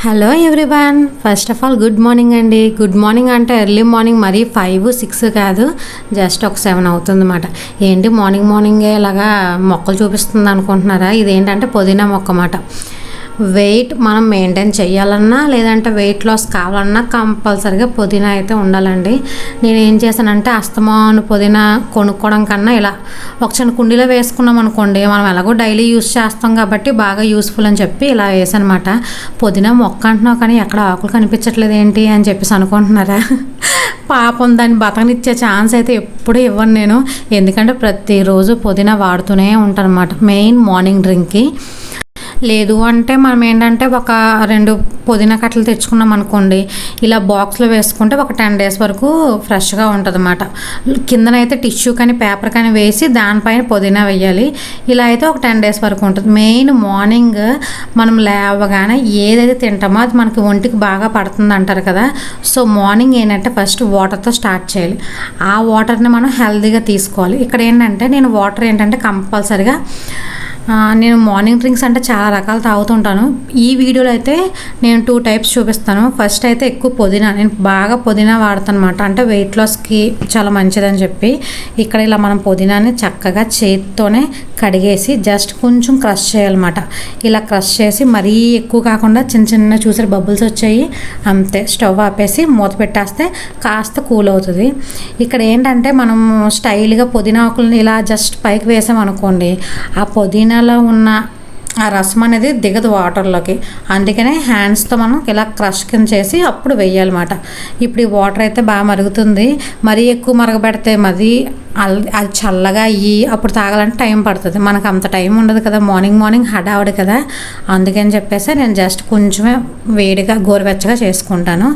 Hello everyone, first of all good morning అండి. Good morning అంటే early morning మరీ 5-6 కాదు, జస్ట్ ఒక 7 అవుతుంది అన్నమాట. ఏంటి మార్నింగే ఇలాగా మొక్కలు చూపిస్తుంది అనుకుంటున్నారా? ఇదేంటంటే పుదీనా మొక్క అన్నమాట. వెయిట్ మనం మెయింటైన్ చేయాలన్నా లేదంటే వెయిట్ లాస్ కావాలన్నా కంపల్సరీగా పుదీనా అయితే ఉండాలండి. నేను ఏం చేశానంటే అస్తమాను పుదీనా కొనుక్కోవడం కన్నా ఇలా ఒక చిన్న కుండీలో వేసుకున్నాం అనుకోండి, మనం ఎలాగో డైలీ యూస్ చేస్తాం కాబట్టి బాగా యూస్ఫుల్ అని చెప్పి ఇలా వేసానమాట. పుదీనా మొక్క అంటున్నావు కానీ ఎక్కడ ఆకులు కనిపించట్లేదు ఏంటి అని చెప్పేసి అనుకుంటున్నారా? పాపం దాన్ని బతకనిచ్చే ఛాన్స్ అయితే ఎప్పుడూ ఇవ్వను నేను, ఎందుకంటే ప్రతిరోజు పుదీనా వాడుతూనే ఉంటాను అనమాట. మెయిన్ మార్నింగ్ డ్రింక్కి. లేదు అంటే మనం ఏంటంటే ఒక 2 పుదీనా కట్టలు తెచ్చుకున్నాం అనుకోండి, ఇలా బాక్స్లో వేసుకుంటే ఒక 10 days వరకు ఫ్రెష్గా ఉంటుంది అన్నమాట. కిందనైతే టిష్యూ కానీ పేపర్ కానీ వేసి దానిపైన పుదీనా వేయాలి. ఇలా అయితే ఒక 10 days వరకు ఉంటుంది. మెయిన్ మార్నింగ్ మనం లేవగానే ఏదైతే తింటామో అది మనకి ఒంటికి బాగా పడుతుంది అంటారు కదా. సో మార్నింగ్ ఏంటంటే ఫస్ట్ వాటర్తో స్టార్ట్ చేయాలి. ఆ వాటర్ని మనం హెల్తీగా తీసుకోవాలి. ఇక్కడ ఏంటంటే నేను వాటర్ ఏంటంటే కంపల్సరిగా నేను మార్నింగ్ డ్రింక్స్ అంటే చాలా రకాలు తాగుతుంటాను. ఈ వీడియోలో అయితే నేను 2 types చూపిస్తాను. ఫస్ట్ అయితే ఎక్కువ పుదీనా, నేను బాగా పుదీనా వాడతాను అనమాట. అంటే వెయిట్ లాస్కి చాలా మంచిదని చెప్పి ఇక్కడ ఇలా మనం పుదీనాని చక్కగా చేతితోనే కడిగేసి జస్ట్ కొంచెం క్రష్ చేయాలన్నమాట. ఇలా క్రష్ చేసి మరీ ఎక్కువ కాకుండా చిన్న చూసారు బబుల్స్ వచ్చాయి, అంతే. స్టవ్ ఆపేసి మూత పెట్టేస్తే కాస్త కూల్ అవుతుంది. ఇక్కడ ఏంటంటే మనం స్టైల్గా పుదీనా ఆకులను ఇలా జస్ట్ పైకి వేసామనుకోండి, ఆ పుదీనాలో ఉన్న ఆ రసం అనేది దిగదు వాటర్లోకి. అందుకనే హ్యాండ్స్తో మనం ఇలా క్రష్ కింద చేసి అప్పుడు వేయాలన్నమాట. ఇప్పుడు ఈ వాటర్ అయితే బాగా మరుగుతుంది. మరీ ఎక్కువ మరగబెడితే అది చల్లగా అయ్యి అప్పుడు తాగాలంటే టైం పడుతుంది. మనకు అంత టైం ఉండదు కదా, మార్నింగ్ హడావుడి కదా. అందుకని చెప్పేసి నేను జస్ట్ కొంచెమే వేడిగా గోరువెచ్చగా చేసుకుంటాను.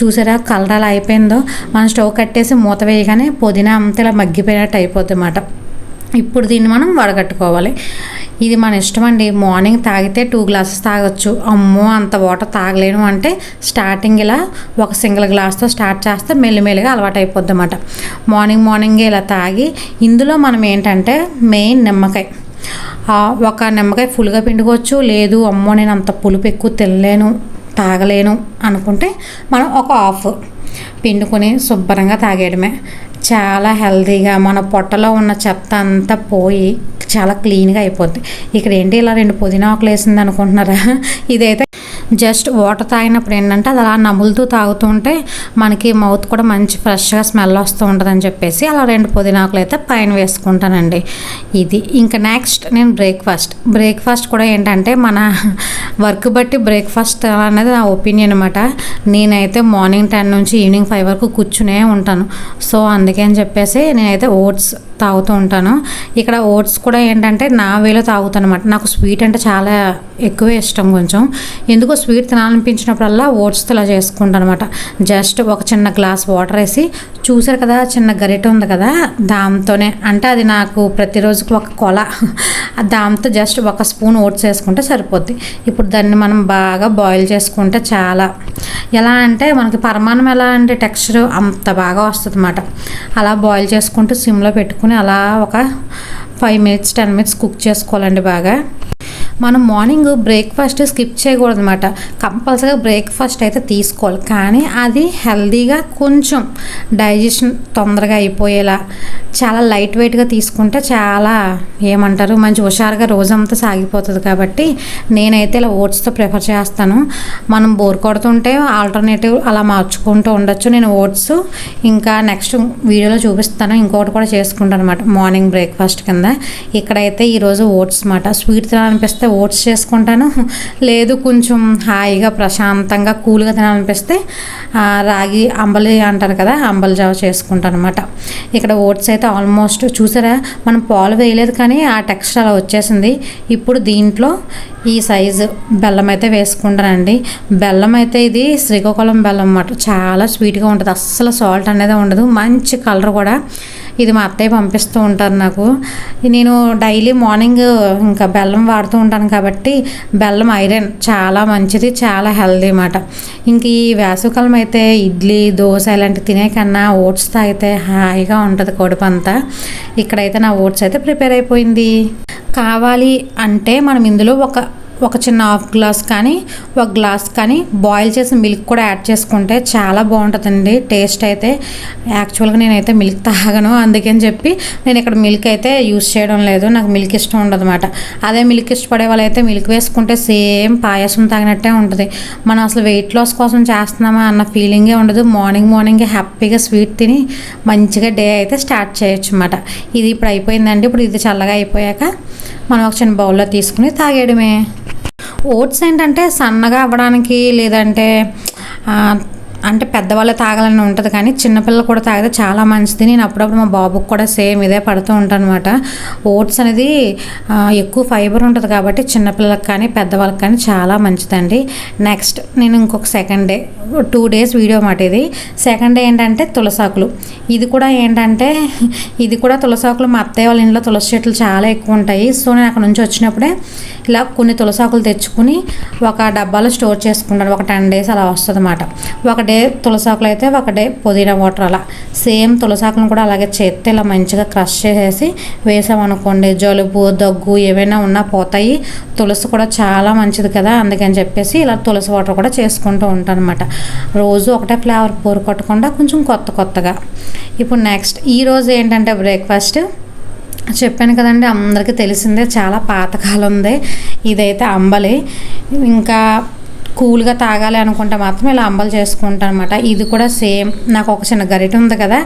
చూసారా కలర్ అలా అయిపోయిందో? మనం స్టవ్ కట్టేసి మూత వేయగానే పుదీనా అంతా ఇలా మగ్గిపోయినట్టు అయిపోద్ది అన్నమాట. ఇప్పుడు దీన్ని మనం వడగట్టుకోవాలి. ఇది మన ఇష్టం అండి. మార్నింగ్ తాగితే 2 glasses తాగొచ్చు. అమ్మో అంత వాటర్ తాగలేను అంటే స్టార్టింగ్ ఇలా ఒక సింగిల్ గ్లాస్తో స్టార్ట్ చేస్తే మెల్లిమెల్లిగా అలవాటు అయిపోద్ది అన్నమాట. మార్నింగే ఇలా తాగి ఇందులో మనం ఏంటంటే మెయిన్ నిమ్మకాయ, ఒక నిమ్మకాయ ఫుల్గా పిండుకోవచ్చు. లేదు అమ్మో నేను అంత పులుపు ఎక్కువ తినలేను తాగలేను అనుకుంటే మనం ఒక హాఫ్ పిండుకొని శుభ్రంగా తాగేయడమే. చాలా హెల్తీగా మన పొట్టలో ఉన్న చెత్త అంతా పోయి చాలా క్లీన్గా అయిపోద్ది. ఇక్కడ ఏంటి ఇలా 2 పుదీనా ఆకులు వేసింది అనుకుంటున్నారా? ఇదైతే జస్ట్ వాటర్ తాగినప్పుడు ఏంటంటే అది అలా నములుతూ తాగుతుంటే మనకి మౌత్ కూడా మంచి ఫ్రెష్గా స్మెల్ వస్తూ ఉంటుందని చెప్పేసి అలా 2 పుదీనా ఆకులు అయితే పైన వేసుకుంటానండి. ఇది ఇంకా నెక్స్ట్ నేను బ్రేక్ఫాస్ట్ కూడా ఏంటంటే మన వర్క్ బట్టి బ్రేక్ఫాస్ట్ అనేది నా ఒపీనియన్ అనమాట. నేనైతే మార్నింగ్ 10 నుంచి ఈవినింగ్ 5 వరకు కూర్చునే ఉంటాను. సో అందుకని చెప్పేసి నేనైతే ఓట్స్ తాగుతూ ఉంటాను. ఇక్కడ ఓట్స్ కూడా ఏంటంటే నా వేలో తాగుతాను అనమాట. నాకు స్వీట్ అంటే చాలా ఎక్కువే ఇష్టం. కొంచెం ఎందుకో స్వీట్ తినాలనిపించినప్పుడల్లా ఓట్స్తో ఇలా చేసుకుంటాను అనమాట. జస్ట్ ఒక చిన్న గ్లాస్ వాటర్ వేసి, చూసారు కదా చిన్న గరిటె ఉంది కదా, దాంతోనే అంటే అది నాకు ప్రతిరోజుకి ఒక కొల, దాంతో జస్ట్ 1 స్పూన్ ఓట్స్ వేసుకుంటే సరిపోద్ది. ఇప్పుడు దాన్ని మనం బాగా బాయిల్ చేసుకుంటే చాలా ఎలా అంటే మనకి పరమాన్నం ఎలా అంటే టెక్స్చర్ అంత బాగా వస్తుంది అన్నమాట. అలా బాయిల్ చేసుకుంటూ సిమ్లో పెట్టుకుని అలా ఒక 5 minutes 10 minutes కుక్ చేసుకోవాలండి బాగా. మనం మార్నింగ్ బ్రేక్ఫాస్ట్ స్కిప్ చేయకూడదు అనమాట. కంపల్సరీగా బ్రేక్ఫాస్ట్ అయితే తీసుకోవాలి, కానీ అది హెల్తీగా కొంచెం డైజెషన్ తొందరగా అయిపోయేలా చాలా లైట్ వెయిట్గా తీసుకుంటే చాలా ఏమంటారు మంచి హుషారుగా రోజంతా సాగిపోతుంది. కాబట్టి నేనైతే ఇలా ఓట్స్తో ప్రిఫర్ చేస్తాను. మనం బోర్ కొడుతుంటే ఆల్టర్నేటివ్ అలా మార్చుకుంటూ ఉండొచ్చు. నేను ఓట్స్ ఇంకా నెక్స్ట్ వీడియోలో చూపిస్తాను, ఇంకొకటి కూడా చేసుకుంటాను అనమాట మార్నింగ్ బ్రేక్ఫాస్ట్ కింద. ఇక్కడైతే ఈరోజు ఓట్స్ అన్నమాట. స్వీట్ తినాలనిపిస్తే ఓట్స్ చేసుకుంటాను, లేదు కొంచెం హాయిగా ప్రశాంతంగా కూల్గా తినాలనిపిస్తే రాగి అంబలి అంటారు కదా, అంబలి జావ చేసుకుంటాను అనమాట. ఇక్కడ ఓట్స్ అయితే ఆల్మోస్ట్ చూసారా మనం పాలు వేయలేదు కానీ ఆ టెక్స్చర్ అలా వచ్చేసింది. ఇప్పుడు దీంట్లో ఈ సైజు బెల్లం అయితే వేసుకుంటానండి. బెల్లం అయితే ఇది శ్రీకాకుళం బెల్లం అన్నమాట. చాలా స్వీట్గా ఉంటుంది, అస్సలు సాల్ట్ అనేది ఉండదు, మంచి కలర్ కూడా. ఇది మా అత్తయ్య పంపిస్తూ ఉంటారు నాకు. నేను డైలీ మార్నింగ్ ఇంకా బెల్లం వాడుతూ ఉంటాను కాబట్టి బెల్లం ఐరన్ చాలా మంచిది, చాలా హెల్దీ అన్నమాట. ఇంక ఈ వేసవికాలం అయితే ఇడ్లీ దోశ ఇలాంటివి తినే కన్నా ఓట్స్ తాగితే హాయిగా ఉంటుంది కడుపు అంతా. ఇక్కడైతే నా ఓట్స్ అయితే ప్రిపేర్ అయిపోయింది. కావాలి అంటే మనం ఇందులో ఒక ఒక చిన్న హాఫ్ గ్లాస్ కానీ ఒక గ్లాస్ కానీ బాయిల్ చేసిన మిల్క్ కూడా యాడ్ చేసుకుంటే చాలా బాగుంటుందండి టేస్ట్ అయితే. యాక్చువల్గా నేనైతే మిల్క్ తాగను, అందుకని చెప్పి నేను ఇక్కడ మిల్క్ అయితే యూస్ చేయడం లేదు. నాకు మిల్క్ ఇష్టం ఉండదు అనమాట. అదే మిల్క్ ఇష్టపడే వాళ్ళైతే మిల్క్ వేసుకుంటే సేమ్ పాయసం తాగినట్టే ఉంటుంది. మనం అసలు వెయిట్ లాస్ కోసం చేస్తున్నామా అన్న ఫీలింగే ఉండదు. మార్నింగే హ్యాపీగా స్వీట్ తిని మంచిగా డే అయితే స్టార్ట్ చేయొచ్చు అన్నమాట. ఇది ఇప్పుడు అయిపోయిందండి. ఇప్పుడు ఇది చల్లగా అయిపోయాక మనం ఒక చిన్న బౌల్లో తీసుకుని తాగేయడమే. ఓట్స్ ఏంటంటే సన్నగా అవ్వడానికి, లేదంటే అంటే పెద్దవాళ్ళు తాగాలని ఉంటుంది, కానీ చిన్నపిల్లలు కూడా తాగితే చాలా మంచిది. నేను అప్పుడప్పుడు మా బాబుకి కూడా సేమ్ ఇదే పడుతూ ఉంటాను అనమాట. ఓట్స్ అనేది ఎక్కువ ఫైబర్ ఉంటుంది కాబట్టి చిన్నపిల్లలకు కానీ పెద్దవాళ్ళకి కానీ చాలా మంచిదండి. నెక్స్ట్ నేను ఇంకొక సెకండ్ డే 2 days వీడియో మాట ఇది. సెకండ్ డే ఏంటంటే తులసాకులు. ఇది కూడా తులసాకులు మా అత్తయ్య వాళ్ళ ఇంట్లో తులసి చెట్లు చాలా ఎక్కువ ఉంటాయి. సో నేను అక్కడ నుంచి వచ్చినప్పుడే ఇలా కొన్ని తులసాకులు తెచ్చుకుని ఒక డబ్బాలో స్టోర్ చేసుకుంటాను. ఒక 10 days అలా వస్తుంది అన్నమాట. ఒక డే తులసాకులు అయితే ఒక డే పుదీనా వాటర్, అలా సేమ్ తులసాకులను కూడా అలాగే చేత్తే ఇలా మంచిగా క్రష్ చేసేసి వేసామనుకోండి, జలుబు దగ్గు ఏవైనా ఉన్నా పోతాయి. తులసి కూడా చాలా మంచిది కదా, అందుకని చెప్పేసి ఇలా తులసి వాటర్ కూడా చేసుకుంటూ ఉంటాను అనమాట. రోజు ఒకటే ఫ్లేవర్ బోర్ కొట్టకుండా కొంచెం కొత్తగా. ఇప్పుడు నెక్స్ట్ ఈరోజు ఏంటంటే బ్రేక్ఫాస్ట్ చెప్పాను కదండి, అందరికీ తెలిసిందే, చాలా పాతకాలందే. ఇదైతే అంబలి. ఇంకా కూల్గా తాగాలి అనుకుంటే మాత్రం ఇలా అంబలు చేసుకుంటాను అనమాట. ఇది కూడా సేమ్, నాకు ఒక చిన్న గరిటె ఉంది కదా,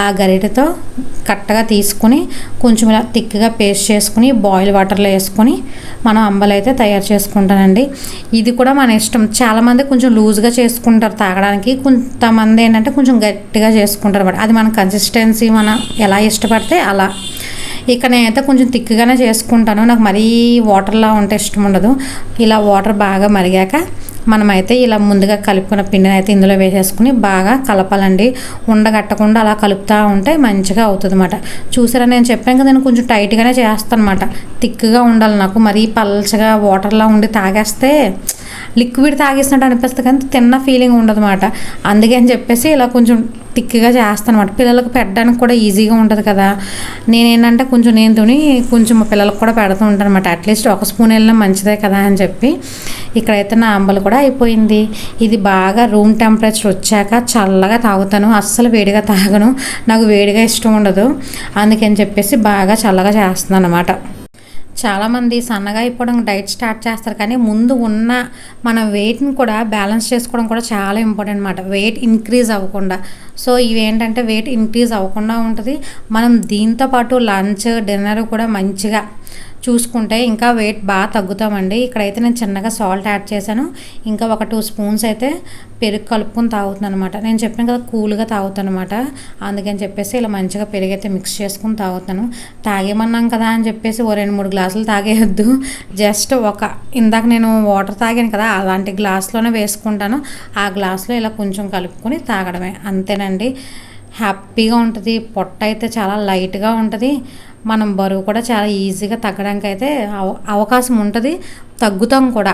ఆ గరిటెతో కట్టగా తీసుకుని కొంచెం ఇలా థిక్గా పేస్ట్ చేసుకుని బాయిల్ వాటర్లో వేసుకొని మనం అంబలు అయితే తయారు చేసుకుంటానండి. ఇది కూడా మన ఇష్టం. చాలామంది కొంచెం లూజ్గా చేసుకుంటారు తాగడానికి, కొంతమంది ఏంటంటే కొంచెం గట్టిగా చేసుకుంటారు అనమాట. అది మన కన్సిస్టెన్సీ, మనం ఎలా ఇష్టపడితే అలా. ఇక్కడ నేనైతే కొంచెం థిక్గానే చేసుకుంటాను, నాకు మరీ వాటర్లా ఉంటే ఇష్టం ఉండదు. ఇలా వాటర్ బాగా మరిగాక మనమైతే ఇలా ముందుగా కలుపుకున్న పిండిని అయితే ఇందులో వేసేసుకుని బాగా కలపాలండి. ఉండగట్టకుండా అలా కలుపుతూ ఉంటే మంచిగా అవుతుంది అన్నమాట. చూసారా, నేను చెప్పాను కదా, నేను కొంచెం టైట్గానే చేస్తాను అనమాట. థిక్గా ఉండాలి నాకు, మరీ పల్చగా వాటర్లా ఉండి తాగేస్తే లిక్విడ్ తాగేసినట్టు అనిపిస్తుంది కానీ తిన్న ఫీలింగ్ ఉండదు అన్నమాట. అందుకని చెప్పేసి ఇలా కొంచెం థిక్గా చేస్తాను అనమాట. పిల్లలకు పెట్టడానికి కూడా ఈజీగా ఉంటుంది కదా. నేనేంటంటే కొంచెం నేను తిని కొంచెం మా పిల్లలకు కూడా పెడుతూ ఉంటాను అనమాట. అట్లీస్ట్ ఒక స్పూన్ వెళ్ళినా మంచిదే కదా అని చెప్పి. ఇక్కడైతే నా అంబలు కూడా అయిపోయింది. ఇది బాగా రూమ్ టెంపరేచర్ వచ్చాక చల్లగా తాగుతాను, అస్సలు వేడిగా తాగను. నాకు వేడిగా ఇష్టం ఉండదు, అందుకని చెప్పేసి బాగా చల్లగా చేస్తున్నాను అనమాట. చాలామంది సన్నగా అయిపోవడం డైట్ స్టార్ట్ చేస్తారు, కానీ ముందు ఉన్న మన వెయిట్ని కూడా బ్యాలెన్స్ చేసుకోవడం కూడా చాలా ఇంపార్టెంట్ అనమాట. వెయిట్ ఇంక్రీజ్ అవ్వకుండా. సో ఇవి ఏంటంటే వెయిట్ ఇంక్రీజ్ అవ్వకుండా ఉంటుంది. మనం దీంతో పాటు లంచ్ డిన్నర్ కూడా మంచిగా చూసుకుంటే ఇంకా వెయిట్ బాగా తగ్గుతామండి. ఇక్కడైతే నేను చిన్నగా సాల్ట్ యాడ్ చేశాను. ఇంకా ఒక 2 spoons అయితే పెరుగు కలుపుకొని తాగుతున్నాను అనమాట. నేను చెప్పాను కదా కూల్గా తాగుతాను అనమాట, అందుకని చెప్పేసి ఇలా మంచిగా పెరుగు అయితే మిక్స్ చేసుకుని తాగుతాను. తాగేమన్నాం కదా అని చెప్పేసి 2-3 గ్లాసులు తాగేయద్దు. జస్ట్ ఇందాక నేను వాటర్ తాగాను కదా, అలాంటి గ్లాస్లోనే వేసుకుంటాను. ఆ గ్లాస్లో ఇలా కొంచెం కలుపుకొని తాగడమే, అంతేనండి. హ్యాపీగా ఉంటుంది. పొట్ట అయితే చాలా లైట్గా ఉంటుంది. మనం బరువు కూడా చాలా ఈజీగా తగ్గడానికి అయితే అవకాశం ఉంటుంది, తగ్గుతాం కూడా.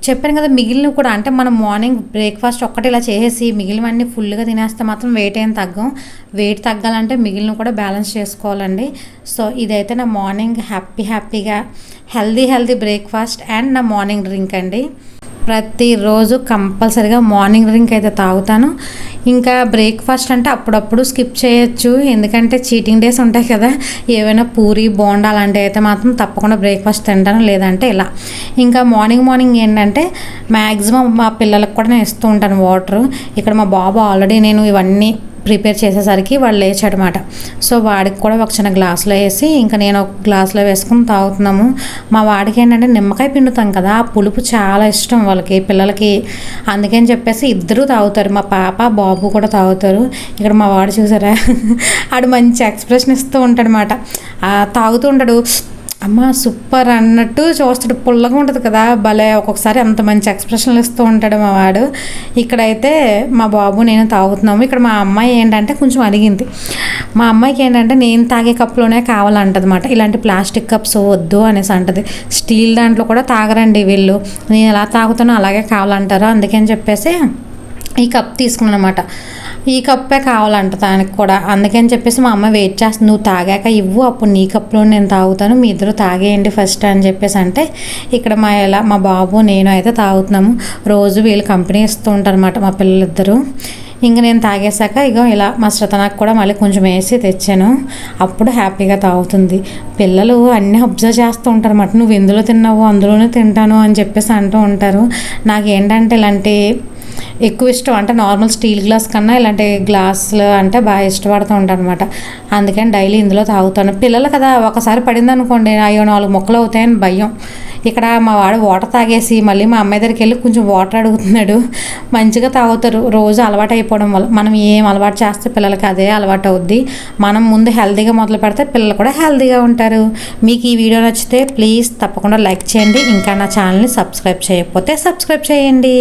చెప్పాను కదా, మిగిలినవి కూడా అంటే మనం మార్నింగ్ బ్రేక్ఫాస్ట్ ఒక్కటి ఇలా చేసేసి మిగిలినవన్నీ ఫుల్గా తినేస్తే మాత్రం వెయిట్ ఏం తగ్గం. వెయిట్ తగ్గాలంటే మిగిలినవి కూడా బ్యాలెన్స్ చేసుకోవాలండి. సో ఇదైతే నా మార్నింగ్ హ్యాపీగా హెల్దీ బ్రేక్ఫాస్ట్ అండ్ నా మార్నింగ్ డ్రింక్ అండి. ప్రతిరోజు కంపల్సరీగా మార్నింగ్ డ్రింక్ అయితే తాగుతాను. ఇంకా బ్రేక్ఫాస్ట్ అంటే అప్పుడప్పుడు స్కిప్ చేయొచ్చు, ఎందుకంటే చీటింగ్ డేస్ ఉంటాయి కదా. ఏవైనా పూరి బోండా అలాంటివి అయితే మాత్రం తప్పకుండా బ్రేక్ఫాస్ట్ తింటాను, లేదంటే ఇలా. ఇంకా మార్నింగ్ ఏంటంటే మ్యాక్సిమం మా పిల్లలకు కూడా నేను ఇస్తూ ఉంటాను వాటర్. ఇక్కడ మా బాబు ఆల్రెడీ నేను ఇవన్నీ ప్రిపేర్ చేసేసరికి వాడు లేచాడనమాట. సో వాడికి కూడా ఒక చిన్న గ్లాసులో వేసి ఇంకా నేను ఒక గ్లాసులో వేసుకుని తాగుతున్నాము. మా వాడికి ఏంటంటే నిమ్మకాయ పిండుతాం కదా, ఆ పులుపు చాలా ఇష్టం వాళ్ళకి, పిల్లలకి. అందుకని చెప్పేసి ఇద్దరు తాగుతారు, మా పాప బాబు కూడా తాగుతారు. ఇక్కడ మా వాడు చూసారా, ఆడు మంచి ఎక్స్ప్రెషన్ ఇస్తూ ఉంటాడనమాట. తాగుతూ ఉంటాడు, అమ్మ సూపర్ అన్నట్టు చూస్తాడు. పుల్లగా ఉంటుంది కదా, భలే ఒక్కొక్కసారి అంత మంచి ఎక్స్ప్రెషన్లు ఇస్తూ ఉంటాడు మా వాడు. ఇక్కడైతే మా బాబు నేను తాగుతున్నాము. ఇక్కడ మా అమ్మాయి ఏంటంటే కొంచెం అడిగింది. మా అమ్మాయికి ఏంటంటే నేను తాగే కప్లోనే కావాలంటదన్నమాట. ఇలాంటి ప్లాస్టిక్ కప్స్ వద్దు అనేసి అంటది. స్టీల్ దాంట్లో కూడా తాగరండి వీళ్ళు, నేను ఎలా తాగుతానో అలాగే కావాలంటారు. అందుకని చెప్పేసి ఈ కప్ తీసుకున్నాను అనమాట. ఈ కప్పే కావాలంట దానికి కూడా. అందుకని చెప్పేసి మా అమ్మ వెయిట్ చేస్తుంది, నువ్వు తాగాక ఇవ్వు, అప్పుడు నీ కప్పులో నేను తాగుతాను, మీ ఇద్దరు తాగేయండి ఫస్ట్ అని చెప్పేసి అంటే ఇక్కడ మా బాబు నేను అయితే తాగుతున్నాము. రోజు వీళ్ళు కంపెనీ ఇస్తూ ఉంటారు అన్నమాట మా పిల్లలిద్దరూ. ఇంక నేను తాగేశాక ఇగో ఇలా మా శ్రతనాకు కూడా మళ్ళీ కొంచెం వేసి తెచ్చాను. అప్పుడు హ్యాపీగా తాగుతుంది. పిల్లలు అన్నీ అబ్జర్వ్ చేస్తూ ఉంటారు అన్నమాట. నువ్వు ఎందులో తిన్నావు అందులోనే తింటాను అని చెప్పేసి అంటూ ఉంటారు. నాకు ఏంటంటే ఇలాంటి ఎక్కువ ఇష్టం, అంటే నార్మల్ స్టీల్ గ్లాస్ కన్నా ఇలాంటి గ్లాసులు అంటే బాగా ఇష్టపడుతూ ఉంటాను అనమాట. అందుకని డైలీ ఇందులో తాగుతాను. పిల్లలు కదా, ఒకసారి పడింది అనుకోండి అయ్యో 4 ముక్కలు అవుతాయని భయం. ఇక్కడ మా వాడు వాటర్ తాగేసి మళ్ళీ మా అమ్మాయి దగ్గరికి వెళ్ళి కొంచెం వాటర్ అడుగుతున్నాడు. మంచిగా తాగుతారు రోజు అలవాటు అయిపోవడం వల్ల. మనం ఏం అలవాటు చేస్తే పిల్లలకి అదే అలవాటు అవుద్ది. మనం ముందు హెల్తీగా మొదలు పెడితే పిల్లలు కూడా హెల్తీగా ఉంటారు. మీకు ఈ వీడియో నచ్చితే ప్లీజ్ తప్పకుండా లైక్ చేయండి. ఇంకా నా ఛానల్ని సబ్స్క్రైబ్ చేయకపోతే సబ్స్క్రైబ్ చేయండి.